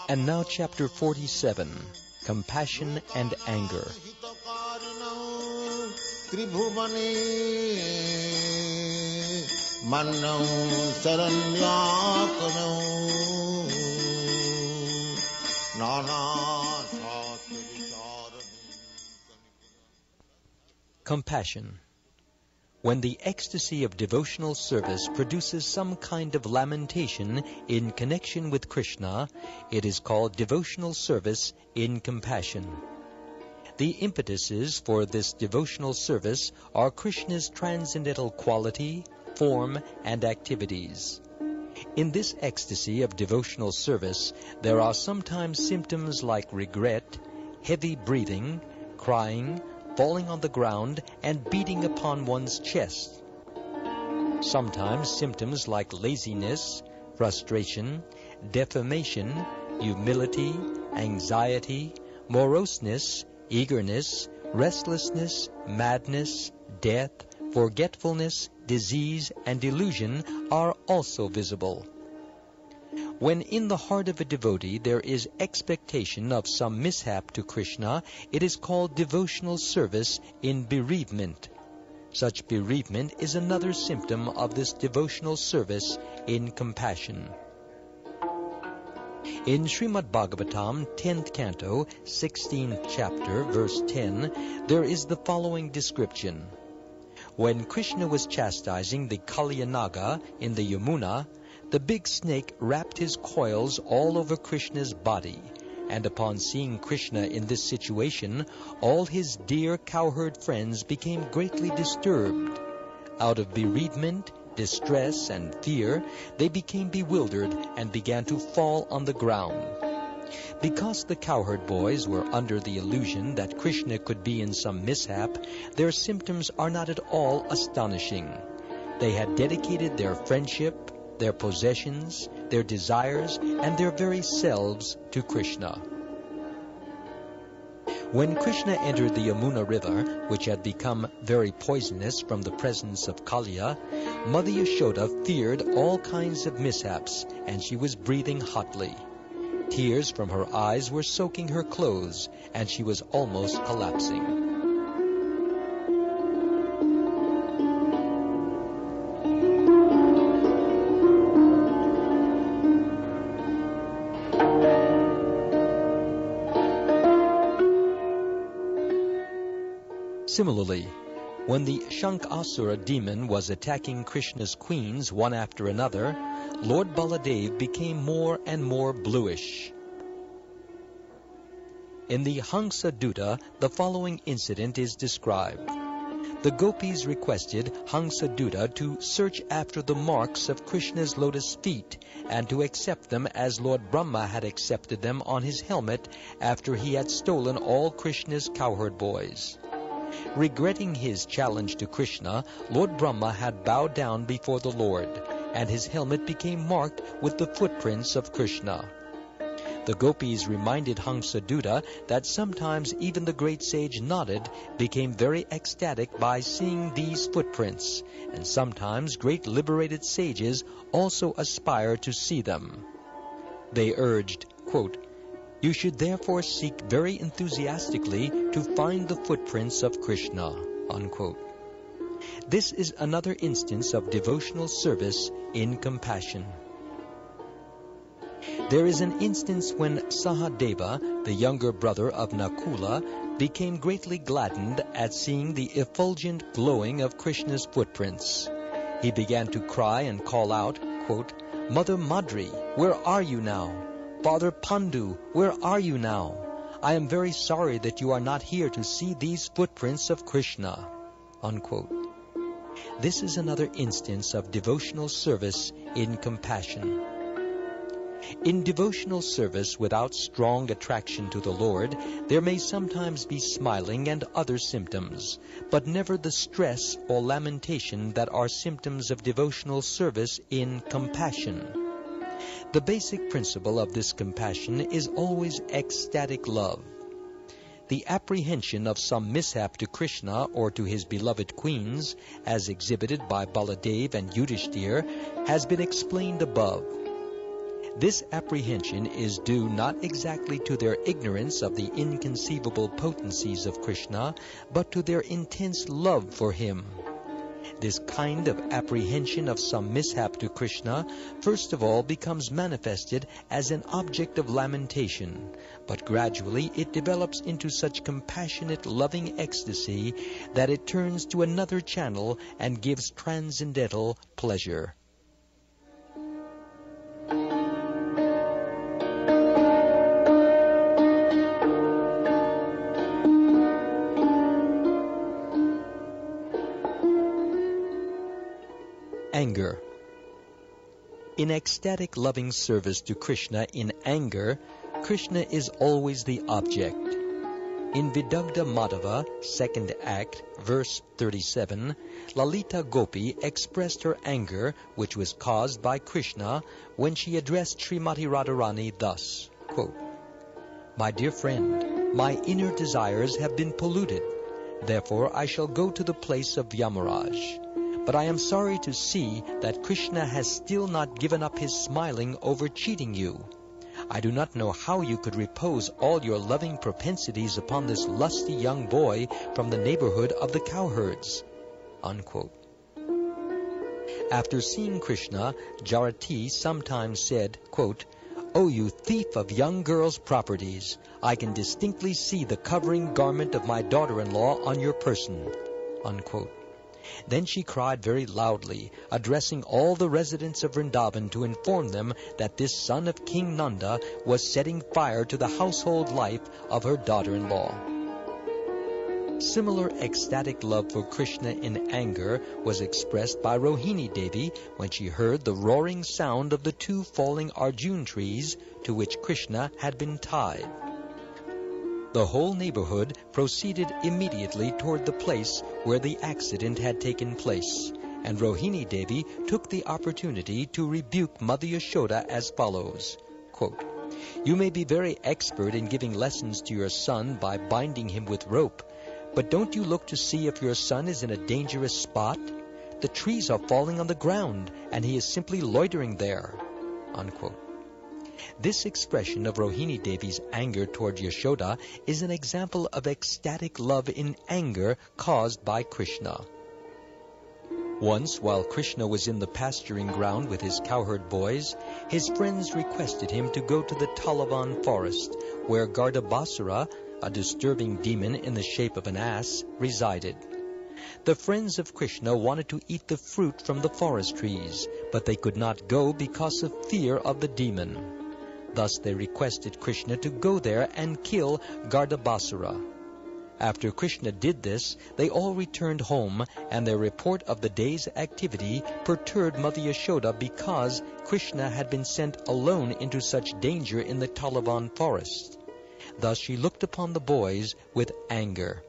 And now chapter 47, Compassion and Anger. Compassion. When the ecstasy of devotional service produces some kind of lamentation in connection with Krishna, it is called devotional service in compassion. The impetuses for this devotional service are Krishna's transcendental quality, form, and activities. In this ecstasy of devotional service, there are sometimes symptoms like regret, heavy breathing, crying, falling on the ground, and beating upon one's chest. Sometimes symptoms like laziness, frustration, defamation, humility, anxiety, moroseness, eagerness, restlessness, madness, death, forgetfulness, disease, and delusion are also visible. When in the heart of a devotee there is expectation of some mishap to Krishna, it is called devotional service in bereavement. Such bereavement is another symptom of this devotional service in compassion. In Srimad Bhagavatam, 10th canto, 16th chapter, verse 10, there is the following description. When Krishna was chastising the Kalyanaga in the Yamuna, the big snake wrapped his coils all over Krishna's body, and upon seeing Krishna in this situation, all his dear cowherd friends became greatly disturbed. Out of bereavement, distress, and fear, they became bewildered and began to fall on the ground. Because the cowherd boys were under the illusion that Krishna could be in some mishap, their symptoms are not at all astonishing. They had dedicated their friendship, their possessions, their desires, and their very selves to Krishna. When Krishna entered the Yamuna river, which had become very poisonous from the presence of Kalya, Mother Yashoda feared all kinds of mishaps, and she was breathing hotly. Tears from her eyes were soaking her clothes, and she was almost collapsing. Similarly, when the Shankasura demon was attacking Krishna's queens one after another, Lord Baladev became more and more bluish. In the Hansa-duta, the following incident is described. The gopis requested Hansa-duta to search after the marks of Krishna's lotus feet and to accept them as Lord Brahma had accepted them on his helmet after he had stolen all Krishna's cowherd boys. Regretting his challenge to Krishna, Lord Brahma had bowed down before the Lord, and his helmet became marked with the footprints of Krishna. The gopis reminded Hansa-duta that sometimes even the great sage Narrated became very ecstatic by seeing these footprints, and sometimes great liberated sages also aspire to see them. They urged, quote, "You should therefore seek very enthusiastically to find the footprints of Krishna," unquote. This is another instance of devotional service in compassion. There is an instance when Sahadeva, the younger brother of Nakula, became greatly gladdened at seeing the effulgent glowing of Krishna's footprints. He began to cry and call out, quote, "Mother Madri, where are you now? Father Pandu, where are you now? I am very sorry that you are not here to see these footprints of Krishna," unquote. This is another instance of devotional service in compassion. In devotional service without strong attraction to the Lord, there may sometimes be smiling and other symptoms, but never the stress or lamentation that are symptoms of devotional service in compassion. The basic principle of this compassion is always ecstatic love. The apprehension of some mishap to Krishna or to his beloved queens, as exhibited by Baladev and Yudhishthir, has been explained above. This apprehension is due not exactly to their ignorance of the inconceivable potencies of Krishna, but to their intense love for him. This kind of apprehension of some mishap to Krishna first of all becomes manifested as an object of lamentation, but gradually it develops into such compassionate, loving ecstasy that it turns to another channel and gives transcendental pleasure. Anger. In ecstatic loving service to Krishna in anger, Krishna is always the object. In Vidagdha Madhava, 2nd Act, verse 37, Lalita Gopi expressed her anger, which was caused by Krishna, when she addressed Srimati Radharani thus, quote, "My dear friend, my inner desires have been polluted. Therefore I shall go to the place of Yamaraj. But I am sorry to see that Krishna has still not given up his smiling over cheating you. I do not know how you could repose all your loving propensities upon this lusty young boy from the neighborhood of the cowherds." Unquote. After seeing Krishna, Jarati sometimes said, quote, "O you thief of young girls' properties, I can distinctly see the covering garment of my daughter-in-law on your person." Unquote. Then she cried very loudly, addressing all the residents of Vrindavan to inform them that this son of King Nanda was setting fire to the household life of her daughter-in-law. Similar ecstatic love for Krishna in anger was expressed by Rohini Devi when she heard the roaring sound of the 2 falling Arjun trees to which Krishna had been tied. The whole neighborhood proceeded immediately toward the place where the accident had taken place, and Rohini Devi took the opportunity to rebuke Mother Yashoda as follows, quote, "You may be very expert in giving lessons to your son by binding him with rope, but don't you look to see if your son is in a dangerous spot? The trees are falling on the ground, and he is simply loitering there." Unquote. This expression of Rohini Devi's anger toward Yashoda is an example of ecstatic love in anger caused by Krishna. Once, while Krishna was in the pasturing ground with his cowherd boys, his friends requested him to go to the Talavan forest, where Gardabasura, a disturbing demon in the shape of an ass, resided. The friends of Krishna wanted to eat the fruit from the forest trees, but they could not go because of fear of the demon. Thus they requested Krishna to go there and kill Gardabasura. After Krishna did this, they all returned home, and their report of the day's activity perturbed Mother Yashoda because Krishna had been sent alone into such danger in the Talavan forest. Thus she looked upon the boys with anger.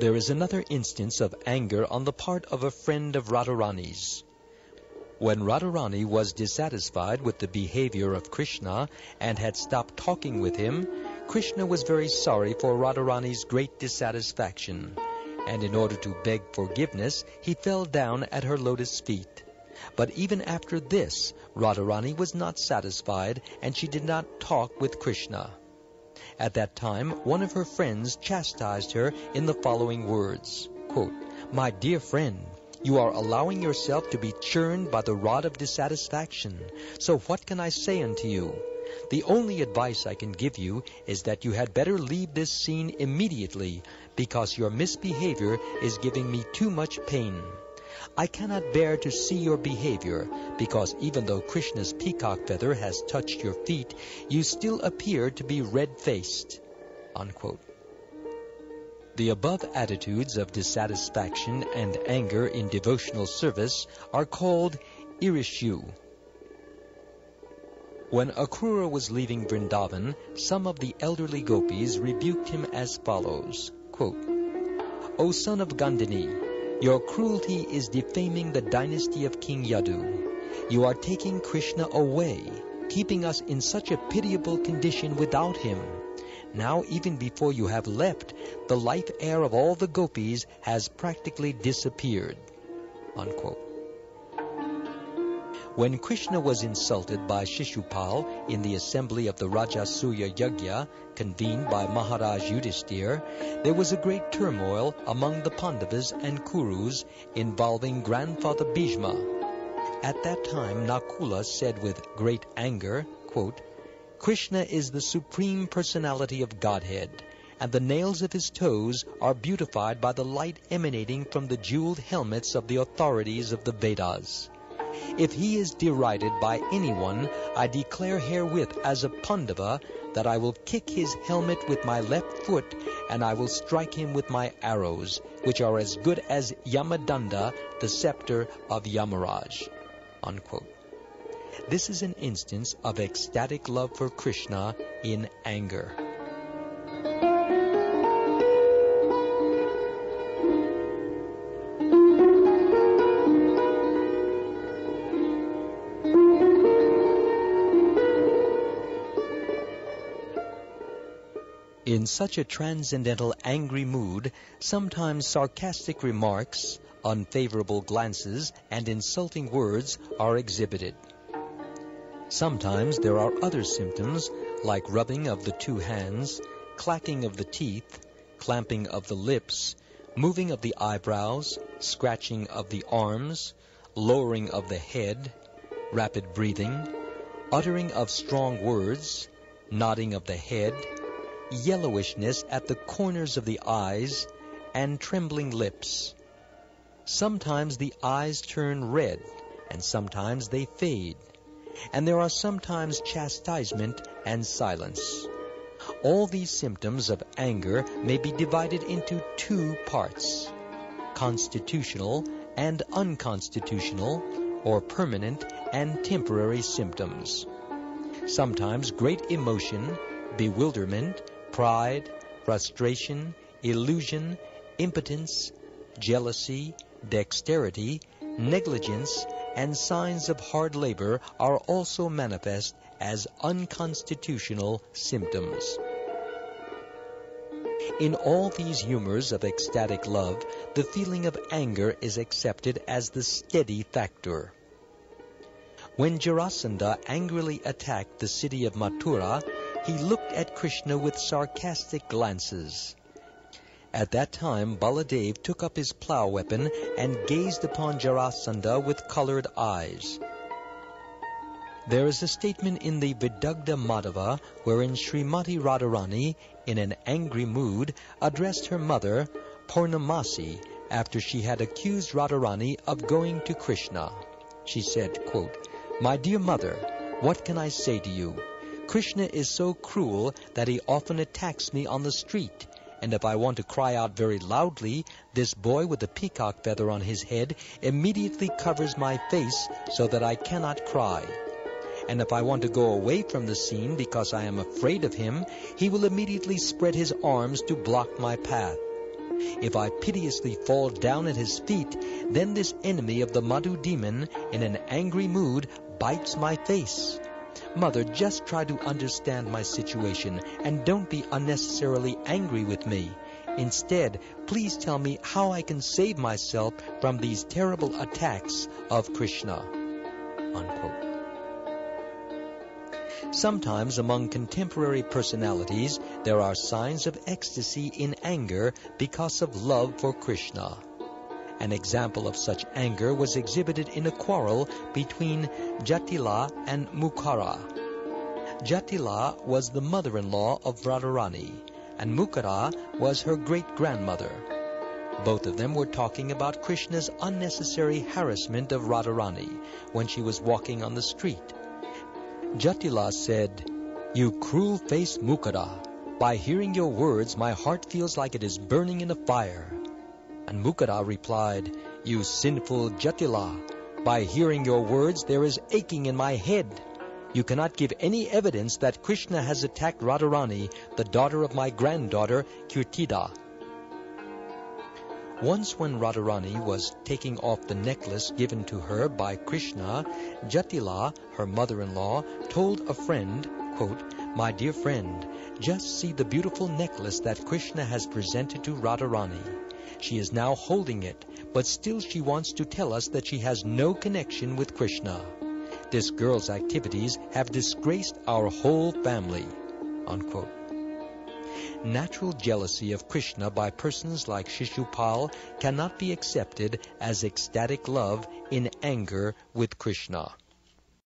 There is another instance of anger on the part of a friend of Radharani's. When Radharani was dissatisfied with the behavior of Krishna and had stopped talking with him, Krishna was very sorry for Radharani's great dissatisfaction, and in order to beg forgiveness, he fell down at her lotus feet. But even after this, Radharani was not satisfied, and she did not talk with Krishna. At that time, one of her friends chastised her in the following words, quote, "My dear friend, you are allowing yourself to be churned by the rod of dissatisfaction. So what can I say unto you? The only advice I can give you is that you had better leave this scene immediately, because your misbehavior is giving me too much pain. I cannot bear to see your behavior, because even though Krishna's peacock feather has touched your feet, you still appear to be red-faced." Unquote. The above attitudes of dissatisfaction and anger in devotional service are called irishu. When Akrura was leaving Vrindavan, some of the elderly gopis rebuked him as follows, quote, "O son of Gandhini, your cruelty is defaming the dynasty of King Yadu. You are taking Krishna away, keeping us in such a pitiable condition without him. Now, even before you have left, the life air of all the gopis has practically disappeared." Unquote. When Krishna was insulted by Shishupal in the assembly of the Rajasuya Yajna convened by Maharaj Yudhishthir, there was a great turmoil among the Pandavas and Kurus involving grandfather Bhishma. At that time, Nakula said with great anger, quote, "Krishna is the Supreme Personality of Godhead, and the nails of his toes are beautified by the light emanating from the jeweled helmets of the authorities of the Vedas. If he is derided by anyone, I declare herewith as a Pandava that I will kick his helmet with my left foot, and I will strike him with my arrows, which are as good as Yamadanda, the scepter of Yamaraj." Unquote. This is an instance of ecstatic love for Krishna in anger. In such a transcendental angry mood, sometimes sarcastic remarks, unfavorable glances, and insulting words are exhibited. Sometimes there are other symptoms, like rubbing of the two hands, clacking of the teeth, clamping of the lips, moving of the eyebrows, scratching of the arms, lowering of the head, rapid breathing, uttering of strong words, nodding of the head, yellowishness at the corners of the eyes, and trembling lips. Sometimes the eyes turn red, and sometimes they fade, and there are sometimes chastisement and silence. All these symptoms of anger may be divided into two parts, constitutional and unconstitutional, or permanent and temporary symptoms. Sometimes great emotion, bewilderment, pride, frustration, illusion, impotence, jealousy, dexterity, negligence, and signs of hard labor are also manifest as unconstitutional symptoms. In all these humors of ecstatic love, the feeling of anger is accepted as the steady factor. When Jarasandha angrily attacked the city of Mathura, he looked at Krishna with sarcastic glances. At that time, Baladev took up his plough weapon and gazed upon Jarasandha with colored eyes. There is a statement in the Vidagdha Madhava wherein Srimati Radharani, in an angry mood, addressed her mother, Purnamasi, after she had accused Radharani of going to Krishna. She said, quote, "My dear mother, what can I say to you? Krishna is so cruel that he often attacks me on the street, and if I want to cry out very loudly, this boy with the peacock feather on his head immediately covers my face so that I cannot cry. And if I want to go away from the scene because I am afraid of him, he will immediately spread his arms to block my path. If I piteously fall down at his feet, then this enemy of the Madhu demon, in an angry mood, bites my face. Mother, just try to understand my situation and don't be unnecessarily angry with me. Instead, please tell me how I can save myself from these terrible attacks of Krishna." Unquote. Sometimes among contemporary personalities, there are signs of ecstasy in anger because of love for Krishna. An example of such anger was exhibited in a quarrel between Jatila and Mukara. Jatila was the mother-in-law of Radharani, and Mukara was her great-grandmother. Both of them were talking about Krishna's unnecessary harassment of Radharani when she was walking on the street. Jatila said, "You cruel-faced Mukada, by hearing your words my heart feels like it is burning in a fire." And Mukada replied, "You sinful Jatila, by hearing your words there is aching in my head. You cannot give any evidence that Krishna has attacked Radharani, the daughter of my granddaughter Kirtida." Once when Radharani was taking off the necklace given to her by Krishna, Jatila, her mother-in-law, told a friend, quote, "My dear friend, just see the beautiful necklace that Krishna has presented to Radharani. She is now holding it, but still she wants to tell us that she has no connection with Krishna. This girl's activities have disgraced our whole family." Unquote. Natural jealousy of Krishna by persons like Shishupal cannot be accepted as ecstatic love in anger with Krishna.